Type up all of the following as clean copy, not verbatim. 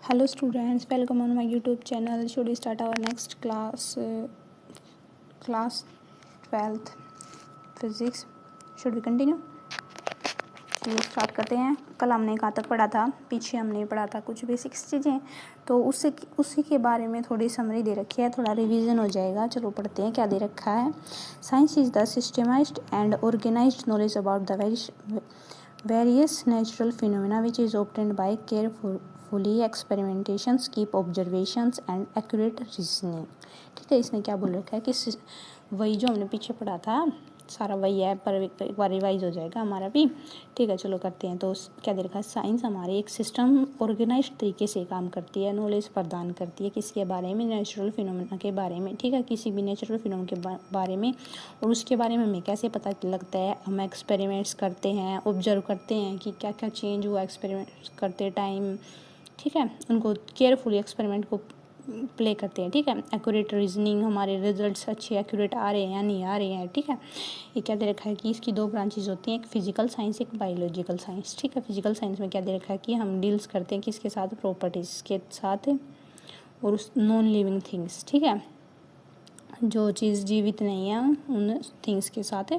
Hello students, welcome on my YouTube channel. Should we start our next class 12th physics? Should we continue? चलिए start करते हैं। कल हमने कहाँ तक पढ़ा था? पीछे हमने पढ़ा था कुछ बेसिक्स चीज़ें, तो उसी के बारे में थोड़ी समरी दे रखी है, थोड़ा रिवीजन हो जाएगा। चलो पढ़ते हैं क्या दे रखा है। Science is the systematized and organized knowledge about the various natural phenomena which is obtained by carefully experimentations, keep observations and accurate reasoning। ठीक है, इसने क्या बोल रखा है कि वही जो हमने पीछे पढ़ा था सारा वही है, पर एक बार रिवाइज हो जाएगा हमारा भी। ठीक है, चलो करते हैं। तो क्या दे रखा है? साइंस हमारी एक सिस्टम ऑर्गेनाइज तरीके से काम करती है, नॉलेज प्रदान करती है किसके बारे में? नेचुरल फिनोमेना के बारे में। ठीक है, किसी भी नेचुरल फिनोमेना के बारे में, और उसके बारे में हमें कैसे पता लगता है? हम एक्सपेरिमेंट्स करते हैं, ऑब्जर्व करते हैं कि क्या क्या चेंज हुआ एक्सपेरिमेंट करते टाइम। ठीक है, उनको केयरफुली एक्सपेरिमेंट को प्ले करते हैं। ठीक है, एक्यूरेट रीजनिंग, हमारे रिजल्ट्स अच्छे एक्यूरेट आ रहे हैं या नहीं आ रहे हैं। ठीक है, ये क्या दे रखा है कि इसकी दो ब्रांचेज होती हैं, एक फिजिकल साइंस, एक बायोलॉजिकल साइंस। ठीक है, फिजिकल साइंस में क्या दे रखा है कि हम डील्स करते हैं किसके साथ? प्रॉपर्टीज़ के साथ और उस नॉन लिविंग थिंग्स। ठीक है, जो चीज़ जीवित नहीं है उन थिंग्स के साथ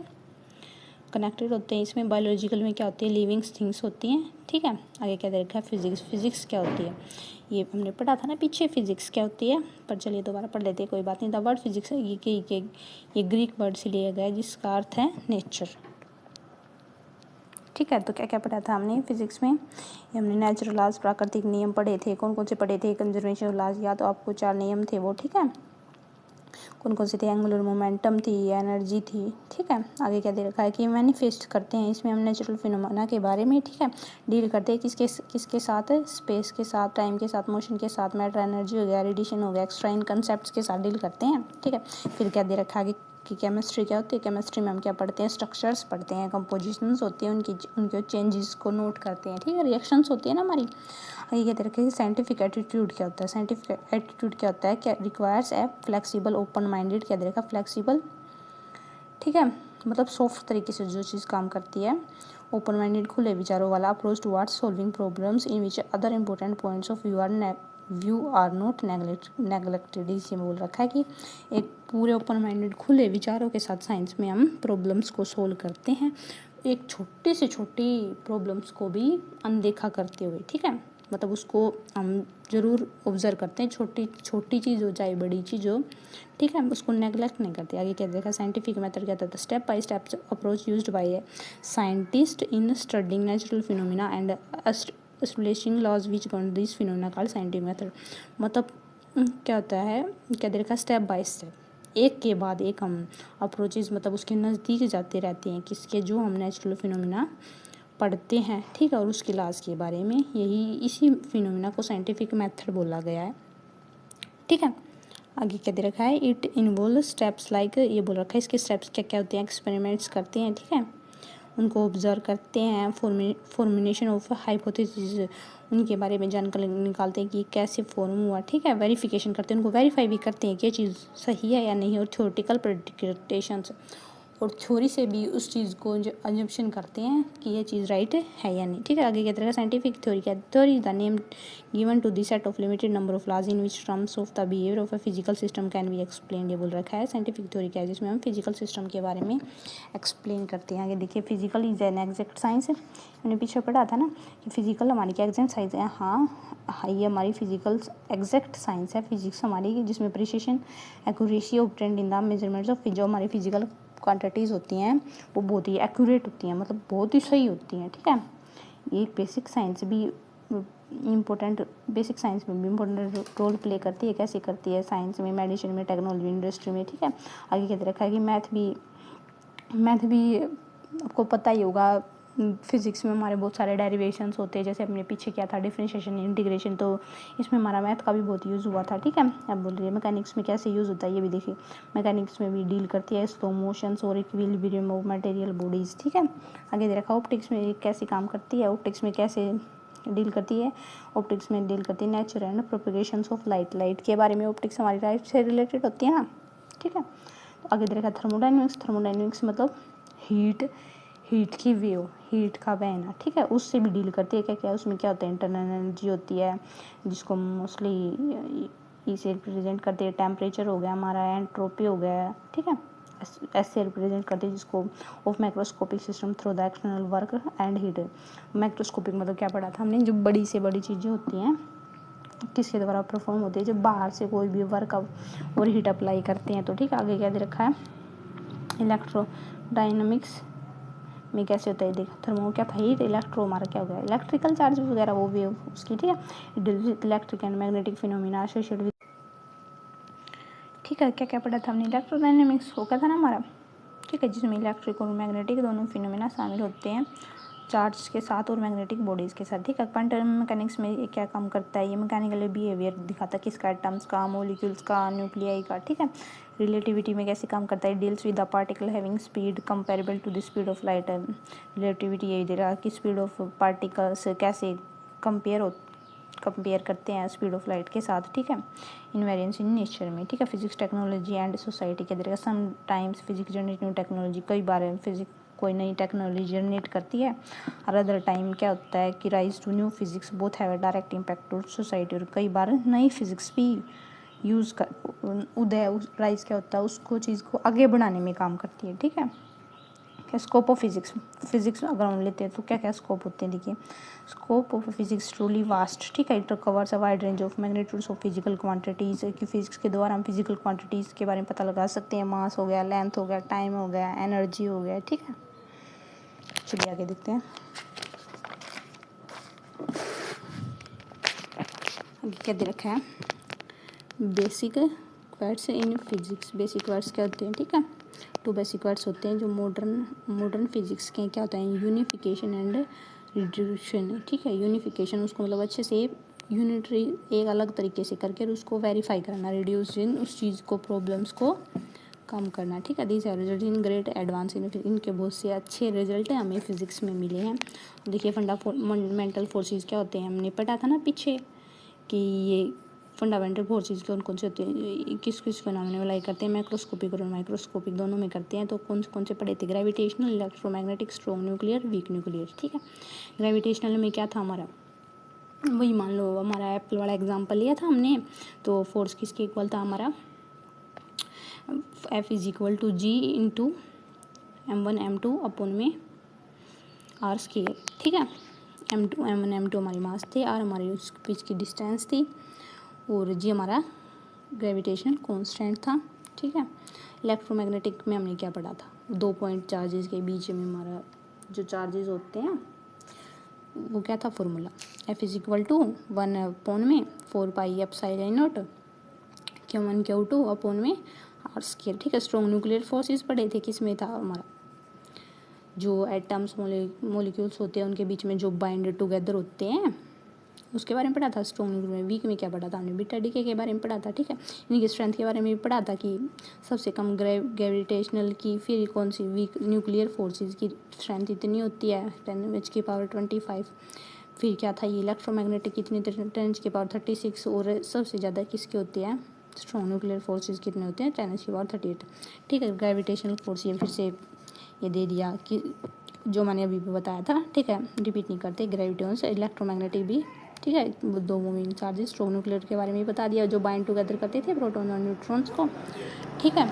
कनेक्टेड होते हैं। इसमें बायोलॉजिकल में क्या होती है? लिविंग थिंग्स होती हैं। ठीक है, आगे क्या दे रखा है? फिजिक्स। फिजिक्स क्या होती है? ये हमने पढ़ा था ना पीछे, फिजिक्स क्या होती है, पर चलिए दोबारा पढ़ लेते हैं, कोई बात नहीं। द वर्ड फिजिक्स ये ग्रीक वर्ड से लिया गया है जिसका अर्थ है नेचर। ठीक है, तो क्या क्या पढ़ा था हमने फिजिक्स में? ये हमने नेचुरल लॉज, प्राकृतिक नियम पढ़े थे। कौन कौन से पढ़े थे? कंजर्वेशन लॉज, या तो आपको 4 नियम थे वो। ठीक है, कौन कौन से थे? एंगुलर मोमेंटम थी, एनर्जी थी। ठीक है, आगे क्या दे रखा है कि मैनिफेस्ट करते हैं। इसमें हम नेचुरल फिनोमेना के बारे में, ठीक है, डील करते हैं किसके साथ? स्पेस के साथ, टाइम के साथ, मोशन के साथ, मैटर एनर्जी हो गया, रेडिएशन हो गया, एक्स्ट्रा इन कंसेप्ट के साथ डील करते हैं। ठीक है, फिर क्या दे रखा है कि केमिस्ट्री क्या होती है? केमिस्ट्री में हम क्या पढ़ते हैं? स्ट्रक्चर्स पढ़ते हैं, कंपोजिशंस होती हैं, उनके चेंजेस को नोट करते हैं। ठीक है, रिएक्शंस होती है ना हमारी। ये क्या दे रखा है? साइंटिफिक एटीट्यूड क्या होता है? साइंटिफिक एटीट्यूड क्या होता है? क्या requires a flexible open minded, क्या दे रखा? फ्लेक्सिबल। ठीक है, मतलब सॉफ्ट तरीके से जो चीज़ काम करती है। ओपन माइंडेड, खुले विचारों वाला approach towards solving problems in which other important points of view are not neglected. इसी में बोल रखा है कि एक पूरे ओपन माइंडेड खुले विचारों के साथ साइंस में हम प्रॉब्लम्स को सोल्व करते हैं, एक छोटी से छोटी प्रॉब्लम्स को भी अनदेखा करते हुए। ठीक है, मतलब उसको हम ज़रूर ऑब्जर्व करते हैं, छोटी चीज़ हो चाहे बड़ी चीज़ हो। ठीक है, उसको नेगलेक्ट नहीं करते। आगे क्या देखा? साइंटिफिक मेथड क्या था? Step by step approach used by a scientist in studying natural phenomena and establishing laws which govern this phenomena called scientific method. मतलब क्या होता है? क्या दे रखा? स्टेप बाय स्टेप, एक के बाद एक हम अप्रोचेज, मतलब उसके नज़दीक जाते रहते हैं किसके? जो हम नेचुरल फिनोमिना पढ़ते हैं। ठीक है, और उसके लाज के बारे में, इसी फिनोमिना को साइंटिफिक मेथड बोला गया है। ठीक है, आगे क्या दे रखा है? इट इन्वॉल्व स्टेप्स लाइक, ये बोल रखा है इसके स्टेप्स क्या क्या होते हैं? एक्सपेरिमेंट्स करते हैं। ठीक है, उनको ऑब्जर्व करते हैं, फॉर्मुलेशन ऑफ हाइपोथेसिस, उनके बारे में जानकारी निकालते हैं कि कैसे फॉर्म हुआ। ठीक है, वेरिफिकेशन करते हैं, उनको वेरीफाई भी करते हैं कि ये चीज़ सही है या नहीं, और थ्योरेटिकल प्रेडिक्टेशंस, और थ्योरी से भी उस चीज़ को अजम्पशन करते हैं कि ये चीज़ राइट है या नहीं। ठीक है, आगे क्या तरह साइंटिफिक थ्योरी क्या? Theory the name given to the set of limited number of laws in which terms of the behaviour of a physical system can be explain. ये बोल रखा है साइंटिफिक थ्योरी क्या है? जिसमें हम फिजिकल सिस्टम के बारे में एक्सप्लेन करते हैं। आगे देखिए, physical is an exact science. हमने पीछे पढ़ा था ना कि फिजिकल हमारी क्या एग्जैक्ट साइंस है? हाँ, ये हमारी फिजिकल एग्जैक्ट साइंस है, फिजिक्स हमारी, जिसमें precision accuracy obtained in the measurements of, जो हमारी फिजिकल क्वांटिटीज़ होती हैं वो बहुत ही एक्यूरेट होती हैं, मतलब बहुत ही सही होती हैं। ठीक है, ये बेसिक साइंस भी इम्पोर्टेंट, बेसिक साइंस में भी इम्पोर्टेंट रोल प्ले करती है। कैसे करती है? साइंस में, मेडिसिन में, टेक्नोलॉजी इंडस्ट्री में। ठीक है, आगे क्या रखा है कि मैथ भी आपको पता ही होगा। फिज़िक्स में हमारे बहुत सारे डेरिवेशंस होते हैं, जैसे हमने पीछे किया था डिफरेंशिएशन, इंटीग्रेशन, तो इसमें हमारा मैथ का भी बहुत यूज़ हुआ था। ठीक है, अब बोल रही है मैकेनिक्स में कैसे यूज़ होता है, ये भी देखिए। मैकेनिक्स में भी डील करती है स्लो मोशंस और इक्विलिब्रियम ऑफ मटेरियल बॉडीज़। ठीक है, आगे दे रखा ऑप्टिक्स में कैसे काम करती है, ऑप्टिक्स में कैसे डील करती है? ऑप्टिक्स में डील करती है नेचर एंड प्रोपेगेशंस ऑफ लाइट के बारे में। ऑप्टिक्स हमारी लाइट से रिलेटेड होती है ना। ठीक है, तो आगे दे रखा थर्मोडाइनमिक्स। थर्मोडाइनमिक्स मतलब हीट हीट की वेव, हीट का बहना, ठीक है, उससे भी डील करती है। क्या क्या उसमें क्या होता है, इंटरनल एनर्जी होती है जिसको मोस्टली इसे रिप्रेजेंट करते हैं। टेम्परेचर हो गया हमारा, एंट्रोपी हो गया, ठीक है, ऐसे रिप्रेजेंट करते हैं जिसको of microscopic system through the external work and heat. Microscopic मतलब क्या पढ़ा था हमने, जो बड़ी से बड़ी चीज़ें होती हैं किसके द्वारा परफॉर्म होती है, जब बाहर से कोई भी वर्क और हीट अप्लाई करते हैं। तो ठीक है, आगे क्या दे रखा है, इलेक्ट्रोडायनामिक्स में कैसे होता है, देखा थर्मो क्या था, हीट, इलेक्ट्रो हमारा क्या हो गया, इलेक्ट्रिकल चार्ज वगैरह वो भी उसकी, ठीक है, electric and magnetic phenomena associated with, ठीक है। क्या क्या पढ़ा था हमने, इलेक्ट्रोडायनामिक्स हो गया था ना हमारा, ठीक है, जिसमें इलेक्ट्रिक और मैग्नेटिक दोनों फिनोमिना शामिल होते हैं चार्ज के साथ और मैग्नेटिक बॉडीज़ के साथ, ठीक है। क्वांटम मैकेनिक्स में ये क्या काम करता है, ये मैकेनिकल बिहेवियर दिखाता है किसका, एटम्स का, मॉलिक्यूल्स का, न्यूक्लियाई का, ठीक है। रिलेटिविटी में कैसे काम करता है, deals with the particle having speed comparable to the speed of light. Relativity यही दे रहा कि स्पीड ऑफ पार्टिकल्स कैसे कंपेयर करते हैं स्पीड ऑफ लाइट के साथ, ठीक है। इनवेरियंस इन नेचर में, ठीक है। फिजिक्स टेक्नोलॉजी एंड सोसाइटी के देगा, some times physics generate new technology, कई बार फिजिक्स कोई नई टेक्नोलॉजी जनरेट करती है, और अदर टाइम क्या होता है कि rise to new physics both have a direct impact to society, और कई बार नई फिजिक्स भी यूज़ कर उदय राइज क्या होता है उसको चीज़ को आगे बढ़ाने में काम करती है, ठीक है। स्कोप ऑफ फिजिक्स, फिजिक्स अगर हम लेते हैं तो क्या क्या स्कोप होते हैं, देखिए scope of physics truly vast, ठीक है। It covers a wide range of magnitudes of physical quantities, कि फिजिक्स के द्वारा हम फिजिकल क्वांटिटीज़ के बारे में पता लगा सकते हैं, मास हो गया, लेंथ हो गया, टाइम हो गया, एनर्जी हो गया, ठीक है। चलिए आगे देखते हैं, आगे क्या दे रखा है, basic words in physics. Basic words क्या होते हैं, ठीक है, 2 बेसिक वर्ड्स होते हैं जो मॉडर्न फिजिक्स के क्या होता है, यूनिफिकेशन एंड रिड्यूशन, ठीक है। यूनिफिकेशन उसको मतलब अच्छे से यूनिटरी एक अलग तरीके से करके उसको वेरीफाई करना, रिड्यूसिंग उस चीज़ को, प्रॉब्लम्स को कम करना, ठीक है। This result in great advance in, इनके बहुत से अच्छे रिजल्ट हमें फिजिक्स में मिले हैं। देखिए फंडामेंटल फोर्सेस क्या होते हैं, हमने पढ़ा था ना पीछे कि ये फंडामेंटल फोर्सेस कौन से होते हैं, किस किस फिनोमेना में लाई करते हैं, मैक्रोस्कोपिक और माइक्रोस्कोपिक दोनों में करते हैं। तो कौन से पढ़े थे, gravitational, electromagnetic, strong nuclear, weak nuclear, ठीक है। ग्रेविटेशनल में क्या था हमारा, वही मान लो हमारा एप्पल वाला एग्जाम्पल लिया था हमने, तो फोर्स किसके इक्वल था हमारा, F is equal to G into M1 M2 upon में R स्केयर, ठीक है। M1 M2 हमारी मास थे, R हमारी उस बीच की डिस्टेंस थी, और जी हमारा ग्रेविटेशनल कांस्टेंट था, ठीक है। इलेक्ट्रोमैग्नेटिक में हमने क्या पढ़ा था, 2 पॉइंट चार्जेस के बीच में हमारा जो चार्जेस होते हैं वो क्या था formula, F is equal to 1 upon में 4 pi epsilon naught Q1 Q2 upon में R स्केयर, ठीक है। स्ट्रॉन्ग न्यूक्लियर फोर्सेस पढ़े थे, किस में था हमारा, जो एटम्स मॉलिक्यूल्स होते हैं उनके बीच में जो बाइंड टुगेदर होते हैं उसके बारे में पढ़ा था। स्ट्रॉन्ग न्यूक्लियर, वीक में क्या पढ़ा था हमने, बीटा डीके के बारे में पढ़ा था, ठीक है। इनकी स्ट्रेंथ के बारे में भी पढ़ा था कि सबसे कम ग्रेविटेशनल की, फिर कौन सी वीक न्यूक्लियर फोर्सेस की स्ट्रेंथ इतनी होती है 10⁻25, फिर क्या था ये इलेक्ट्रोमैग्नेटिक कितनी 10⁻36, और सबसे ज़्यादा किसकी होती है, स्ट्रॉन्ग न्यूक्लियर फोर्सेस कितने होते हैं 10⁻38, ठीक है। ग्रेविटेशनल फोर्स ये फिर से ये दे दिया कि जो मैंने अभी भी बताया था, ठीक है, रिपीट नहीं करते। ग्रेविटेशन से इलेक्ट्रोमैग्नेटिक भी, ठीक है, 2 मूविंग चार्जेस। स्ट्रॉन्ग न्यूक्लियर के बारे में भी बता दिया, जो बाइंड टुगेदर करते थे प्रोटॉन और न्यूट्रॉन्स को, ठीक है।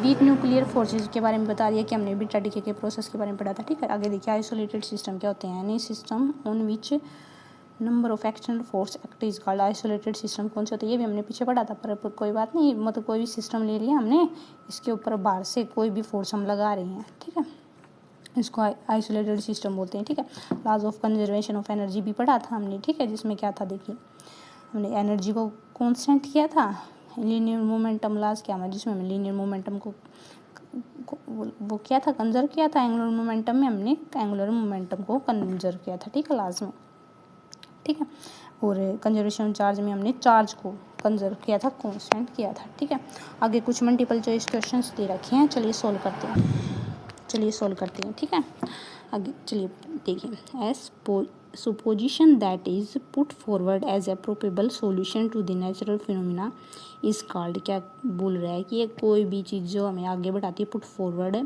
वीक न्यूक्लियर फोर्सेस के बारे में बता दिया कि हमने बीटा डीके के प्रोसेस के बारे में पढ़ा था, ठीक है। आगे देखिए आइसोलेटेड सिस्टम क्या होते हैं, यानी system on which number of external force act is called isolated system. कौन से होते हैं ये भी हमने पीछे पढ़ा था, पर कोई बात नहीं, मतलब कोई भी सिस्टम ले लिया हमने, इसके ऊपर बाहर से कोई भी फोर्स हम लगा रहे हैं, ठीक है, इसको आइसोलेटेड सिस्टम बोलते हैं, ठीक है। Laws of conservation of energy भी पढ़ा था हमने, ठीक है, जिसमें क्या था देखिए हमने एनर्जी को कांस्टेंट किया था। लीनियर मोमेंटम लॉज क्या है, जिसमें हमने लीनियर मोमेंटम को वो क्या था, कंजर्व किया था। एंगुलर मोमेंटम में हमने एंगुलर मोमेंटम को कंजर्व किया था, ठीक है, लॉज में, ठीक है। और कंजर्वेशन चार्ज में हमने चार्ज को कंजर्व किया था, कांस्टेंट किया था, ठीक है। आगे कुछ मल्टीपल चॉइस क्वेश्चंस दे रखे हैं, चलिए सॉल्व करते हैं, ठीक है। आगे चलिए देखिए, as supposition that is put forward as a probable solution to the natural phenomena is called, क्या बोल रहा है कि ये कोई भी चीज़ जो हमें आगे बढ़ाती है, पुट फॉरवर्ड है,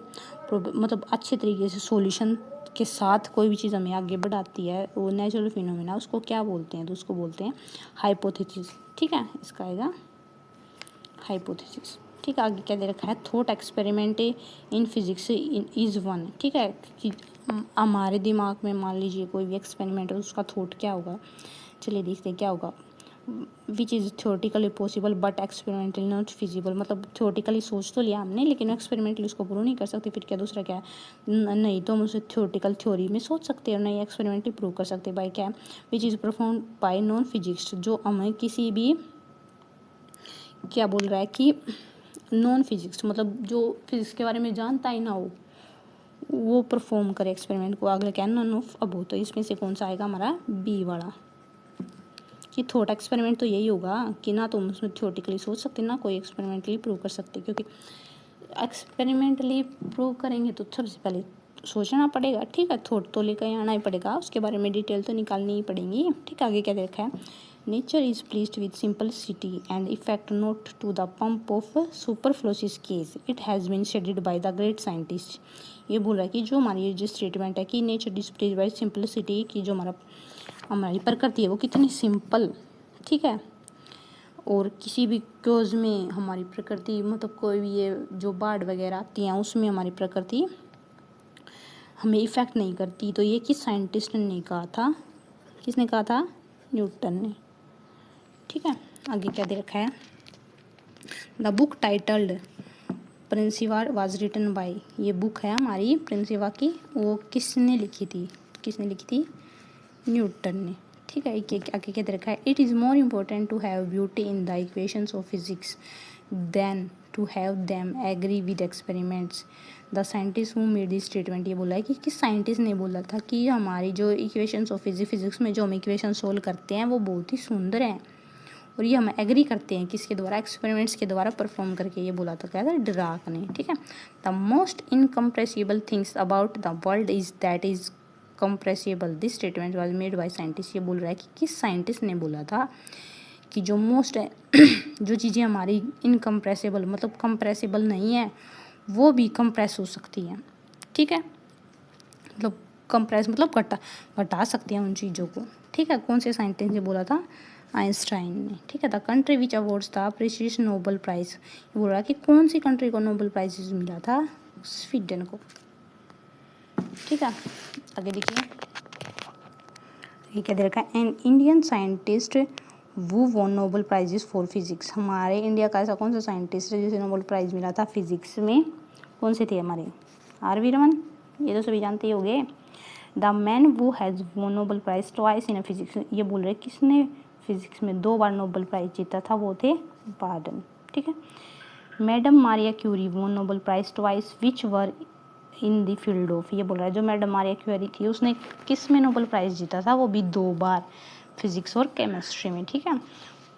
मतलब अच्छे तरीके से सॉल्यूशन के साथ कोई भी चीज़ हमें आगे बढ़ाती है, वो नेचुरल फिनोमिना, उसको क्या बोलते हैं? तो उसको बोलते हैं हाइपोथेसिस। ठीक है, इसका आएगा हाइपोथेसिस। ठीक है, आगे क्या दे रखा है? Thought experiment in physics is one. ठीक है, कि हमारे दिमाग में मान लीजिए कोई भी एक्सपेरिमेंट है, उसका थॉट क्या होगा? चलिए देखते हैं क्या होगा। Which is theoretically possible but experimentally not feasible, मतलब थ्योरेटिकली सोच तो लिया हमने, लेकिन एक्सपेरिमेंटली उसको प्रूव नहीं कर सकते। फिर क्या दूसरा क्या है? नहीं तो हम उसे थ्योरेटिकल थ्योरी में सोच सकते हैं और नहीं एक्सपेरिमेंटली प्रूव कर सकते। बाय क्या? Which is perform by non physics, जो हमें किसी भी, क्या बोल रहा है कि नॉन फिजिक्स, मतलब जो फिजिक्स के बारे में जानता ही ना हो, वो परफॉर्म करे एक्सपेरिमेंट को। अगला क्या है? नॉन ऑफ अबो। तो इसमें से कौन सा आएगा हमारा? बी वाला, कि थॉट एक्सपेरिमेंट तो यही होगा कि ना तो हम उसमें थ्योरेटिकली सोच सकते, ना कोई एक्सपेरिमेंटली प्रूव कर सकते, क्योंकि एक्सपेरिमेंटली प्रूव करेंगे तो सबसे पहले सोचना पड़ेगा। ठीक है, थॉट तो लेकर आना ही पड़ेगा, उसके बारे में डिटेल तो निकालनी ही पड़ेंगी। ठीक है, आगे क्या देखा है? Nature is pleased with simplicity and effect not to the pomp of superfluous case, it has been stated by the great scientist. ये बोल रहा है कि जो हमारी जो स्टेटमेंट है कि nature is pleased by simplicity, की जो हमारी प्रकृति है वो कितनी सिंपल, ठीक है, और किसी भी क्योज में हमारी प्रकृति, मतलब कोई भी ये जो बाढ़ वगैरह आती हैं उसमें हमारी प्रकृति हमें इफ़ेक्ट नहीं करती। तो ये किस साइंटिस्ट ने कहा था? किसने कहा था? न्यूटन ने। ठीक है, आगे क्या दे रखा है? The book titled Principia was written by, ये बुक है हमारी प्रिंसिपा की, वो किसने लिखी थी? किसने लिखी थी? न्यूटन ने। ठीक है, आगे क्या दे रखा है? It is more important to have beauty in the equations of physics than to have them agree with experiments, the scientist who made this statement. ये बोला है कि किस साइंटिस्ट ने बोला था कि हमारी जो इक्वेशंस ऑफ फिजिक्स में जो हम इक्वेशन सोल्व करते हैं वो बहुत ही सुंदर हैं, और ये हम एग्री करते हैं किसके द्वारा? एक्सपेरिमेंट्स के द्वारा परफॉर्म करके। ये बोला था क्या था? डिराक ने। ठीक है, the most incompressible things about the world is that is compressible, this statement was made by scientist. ये बोल रहा है कि किस साइंटिस्ट ने बोला था कि जो मोस्ट जो चीज़ें हमारी इनकम्प्रेसिबल, मतलब कंप्रेसिबल नहीं है, वो भी कंप्रेस हो सकती हैं। ठीक है, मतलब कंप्रेस मतलब घटा सकती हैं उन चीज़ों को। ठीक है, कौन से साइंटिस्ट ने बोला था? आइंस्टाइन ने। ठीक है, the country which awards the precious Nobel prize, बोल रहा है कि कौन सी कंट्री को नोबेल प्राइज मिला था? स्वीडन को। ठीक है, आगे देखिए, ये क्या दे रखा है? An Indian scientist who won Nobel prizes for physics, हमारे इंडिया का ऐसा कौन सा साइंटिस्ट है जिसे नोबेल प्राइज़ मिला था फिजिक्स में? कौन से थे हमारे? आर.वी. रमन, ये तो सभी जानते ही होंगे। The man who has won Nobel prize twice in physics, ये बोल रहे किसने फिजिक्स में 2 बार नोबेल प्राइज़ जीता था? वो थे बार्डन। ठीक है, madam Maria Curie won Nobel prize twice which were in the field of, ये बोल रहा है जो मैडम मारिया क्यूरी थी उसने किस में नोबेल प्राइज़ जीता था? वो भी 2 बार, फिजिक्स और केमिस्ट्री में। ठीक है,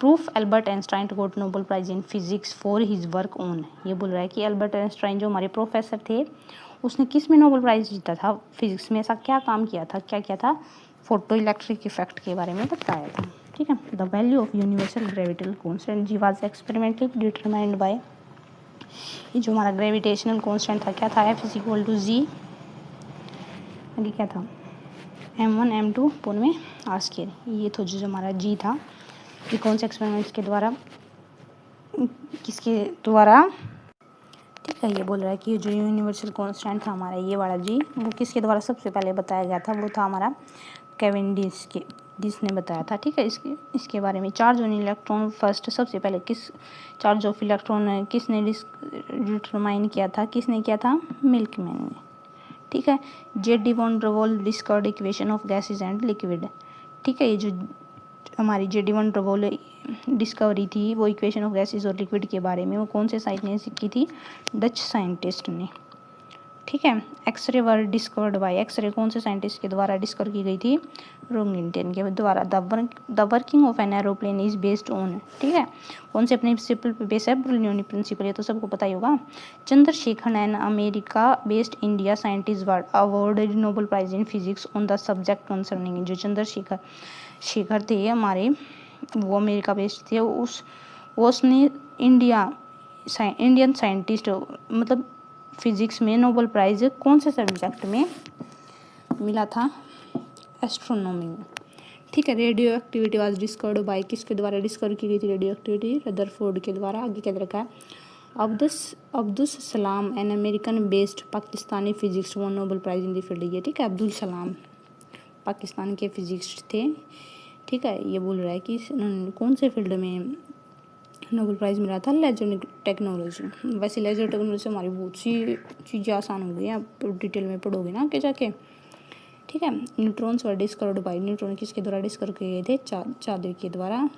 proof Albert Einstein got Nobel prize in physics for his work on, ये बोल रहा है कि एल्बर्ट आइंस्टाइन जो हमारे प्रोफेसर थे उसने किस में नोबेल प्राइज़ जीता था? फिजिक्स में। ऐसा क्या काम किया था? क्या किया था? फोटो इलेक्ट्रिक इफेक्ट के बारे में बताया था। ठीक है, the value of universal gravitational constant G was experimentally determined by, ये जो हमारा ग्रेविटेशनल कॉन्स्टेंट था क्या था? F is equal to G, आगे क्या था? m1 m2 पूर्ण में आर स्क्वायर, ये तो जो हमारा जी था, ये कौन से एक्सपेरिमेंट्स के द्वारा, किसके द्वारा? ठीक है, ये बोल रहा है कि जो यूनिवर्सल कांस्टेंट था हमारा ये वाला जी, वो किसके द्वारा सबसे पहले बताया गया था? वो था हमारा कैवेंडिश के, जिसने बताया था। ठीक है, इसके बारे में चार्ज ऑन इलेक्ट्रॉन फर्स्ट, सबसे पहले किस चार्ज ऑफ इलेक्ट्रॉन किसने डिटरमाइन किया था? किसने किया था? मिल्कमैन ने। ठीक है, JD van der Waal discovered equation of gases and liquid. ठीक है, ये जो हमारी JD van der Waal discovery थी वो इक्वेशन ऑफ गैसेज और लिक्विड के बारे में, वो कौन से साइंटिस्ट ने सीखी थी? डच साइंटिस्ट ने। ठीक है। X ray were discovered by, X ray कौन से साइंटिस्ट के द्वारा डिस्कवर की गई थी? रोंगलिंटन के द्वारा। The working of an aeroplane is based on, ठीक है, कौन से प्रिंसिपल पे बेस है? ब्रिलियनी प्रिंसिपल, ये तो सबको पता ही होगा। Chandrasekhar an America based India scientist were awarded Nobel prize in physics on the subject concerning. जो चंद्रशेखर थे हमारे, वो अमेरिका बेस्ड थे, उसने इंडियन साइंटिस्ट मतलब फिजिक्स में नोबेल प्राइज कौन से सब्जेक्ट में मिला था? एस्ट्रोनॉमी में, ठीक है। Radio activity was discovered bye, किसके द्वारा डिस्कवर की गई थी रेडियो एक्टिविटी? रदरफोर्ड के द्वारा। आगे क्या रखा है? Abdus Salam an American based Pakistani physics won Nobel prize in the field, ये ठीक है। अब्दुल सलाम पाकिस्तान के फिजिक्स थे, ठीक है। ये बोल रहा है कि कौन से फील्ड में नोबेल प्राइज़ मिला था? Laser technology. वैसे लेजर टेक्नोलॉजी से हमारी बहुत सी चीज़ें आसान हो गई हैं, आप डिटेल में पढ़ोगे ना आगे जाके, ठीक है। Neutrons were discovered by, neutron किसके द्वारा डिस्कवर किए गए थे? चादर के द्वारा।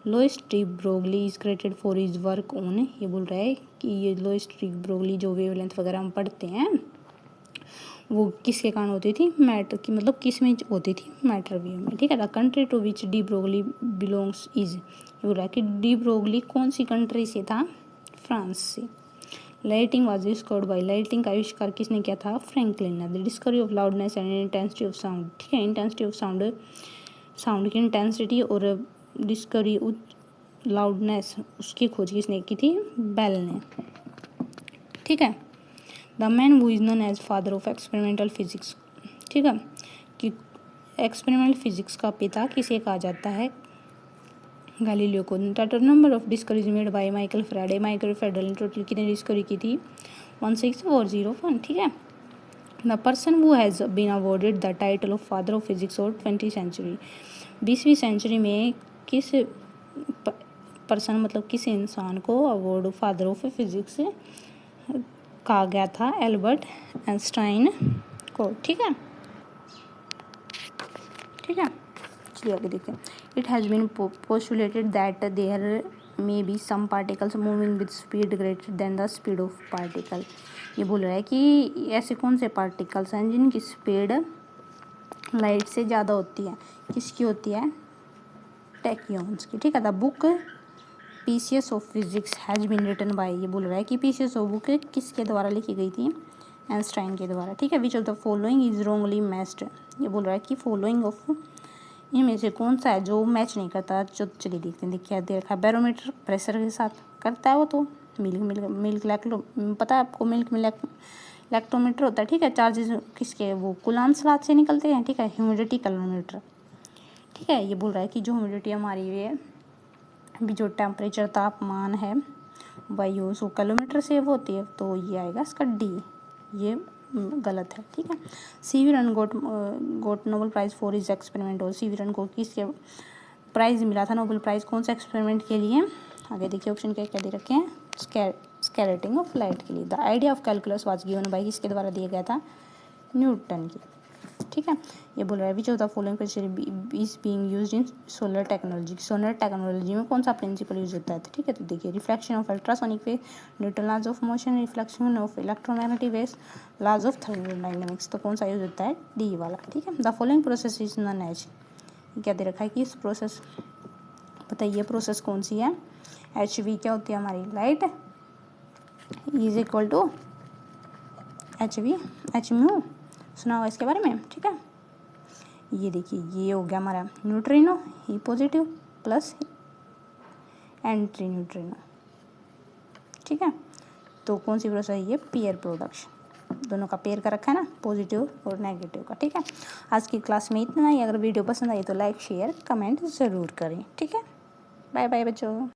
Louis de Broglie is credited for his work on, ये बोल रहा है कि ये लुइस डी ब्रोगली जो वेवलेंथ वगैरह हम पढ़ते हैं वो किसके कारण होती थी? मैटर की, मतलब किस में होती थी? मैटर वेव में, ठीक है। The country to which de Broglie belongs is, बोल रहा है कि डी ब्रोगली कौन सी कंट्री से था? फ्रांस से। Lightning was discovered by, lightning का आविष्कार किसने किया था? फ्रैंकलिन ने। The discovery of loudness and intensity of sound, ठीक है। इंटेंसिटी ऑफ साउंड, साउंड की इंटेंसिटी और डिस्कवरी लाउडनेस, उसकी खोज किसने की थी? बेल ने, ठीक है। The man who is known as father of experimental physics, ठीक है, कि एक्सपेरिमेंटल फिजिक्स का पिता किसे कहा जाता है? गैलीलियो को। Total number of discoveries made by Michael Faraday, Michael Faraday ने टोटल कितनी डिस्कवरी की थी? 16401, ठीक है। The person who has been awarded the title of father of physics और 20वीं सेंचुरी, 20वीं सेंचुरी में किस पर्सन मतलब किस इंसान को अवार्ड फादर ऑफ फिजिक्स कहा गया था? एल्बर्ट आइंस्टाइन को, ठीक है, ठीक है। चलिए आगे देखते हैं। It has been postulated that there may be some particles moving with speed greater than the speed of particle, ये बोल रहा है कि ऐसे कौन से पार्टिकल्स हैं जिनकी स्पीड लाइट से ज़्यादा होती है? किसकी होती है? टैक्यून्स की, ठीक है। The book PCS of physics has been written by, ये बोल रहा है कि पीसीएस ऑफ बुक किसके द्वारा लिखी गई थी? आइंस्टाइन के द्वारा, ठीक है। Which of the following is wrongly matched, ये बोल रहा है कि फॉलोइंग ऑफ इनमें से कौन सा है जो मैच नहीं करता? चलिए देखते हैं। देखिए देखा, बैरोमीटर प्रेशर के साथ करता है वो तो। मिल्क पता है आपको, मिल्क में लैक्टोमीटर होता है, ठीक है। चार्जेस किसके? वो कूलाम्स रात से निकलते हैं, ठीक है। ह्यूमिडिटी कैलोमीटर, ठीक है। ये बोल रहा है कि जो ह्यूमिडिटी हमारी ये अभी जो टेम्परेचर तापमान है वायु 100 किलोमीटर से वो होती है, तो ये आएगा इसका डी, ये गलत है, ठीक है। C V Raman got Nobel prize for his experiment, और सीवी रन को किसके प्राइज़ मिला था नोबेल प्राइज़? कौन से एक्सपेरिमेंट के लिए? आगे देखिए ऑप्शन क्या क्या दे रखे हैं? स्कैटरिंग ऑफ लाइट के लिए। The idea of calculus was given by, किसके द्वारा दिया गया था? न्यूटन की, ठीक है। ये बोल रहा है which of the following principle is being used in solar technology, solar technology में कौन सा प्रिंसिपल यूज होता है? ठीक है, तो देखिए reflection of ultrasonic wave, Newton laws of motion, reflection of electromagnetic waves, laws of thermodynamics, तो कौन सा यूज होता है? डी वाला, ठीक है। The following process is known as, क्या दे रखा है कि इस प्रोसेस, बताइए प्रोसेस कौन सी है? एच वी क्या होती है हमारी? Light is equal to H V, H mu, सुना होगा इसके बारे में, ठीक है। ये देखिए ये हो गया हमारा न्यूट्रिनो, ई पॉजिटिव प्लस एंटी न्यूट्रिनो, ठीक है। तो कौन सी प्रोसेस है ये? पेयर प्रोडक्शन, दोनों का पेयर का रखा है ना, पॉजिटिव और नेगेटिव का, ठीक है। आज की क्लास में इतना ही। अगर वीडियो पसंद आई तो लाइक शेयर कमेंट ज़रूर करें, ठीक है। बाय बाय बच्चों।